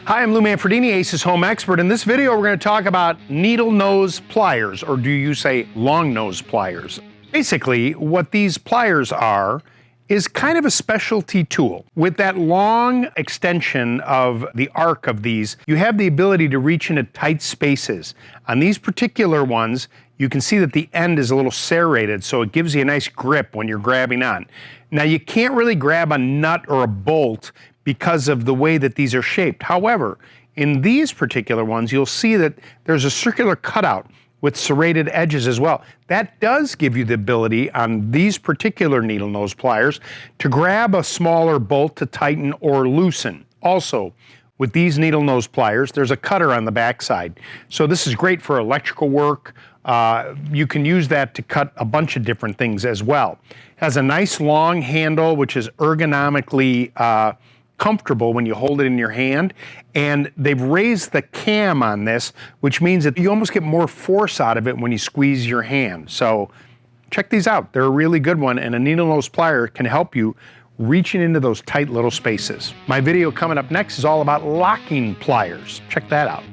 Hi, I'm Lou Manfredini, Ace's Home Expert. In this video, we're going to talk about needle nose pliers, or do you say long nose pliers? Basically, what these pliers are is kind of a specialty tool. With that long extension of the arc of these, you have the ability to reach into tight spaces. On these particular ones, you can see that the end is a little serrated, so it gives you a nice grip when you're grabbing on. Now, you can't really grab a nut or a bolt because of the way that these are shaped. However, in these particular ones, you'll see that there's a circular cutout with serrated edges as well. That does give you the ability on these particular needle nose pliers to grab a smaller bolt to tighten or loosen. Also, with these needle nose pliers, there's a cutter on the back side. So this is great for electrical work. You can use that to cut a bunch of different things as well. It has a nice long handle, which is ergonomically comfortable when you hold it in your hand, and they've raised the cam on this, which means that you almost get more force out of it when you squeeze your hand. So check these out. They're a really good one, and a needle nose plier can help you reaching into those tight little spaces. My video coming up next is all about locking pliers. Check that out.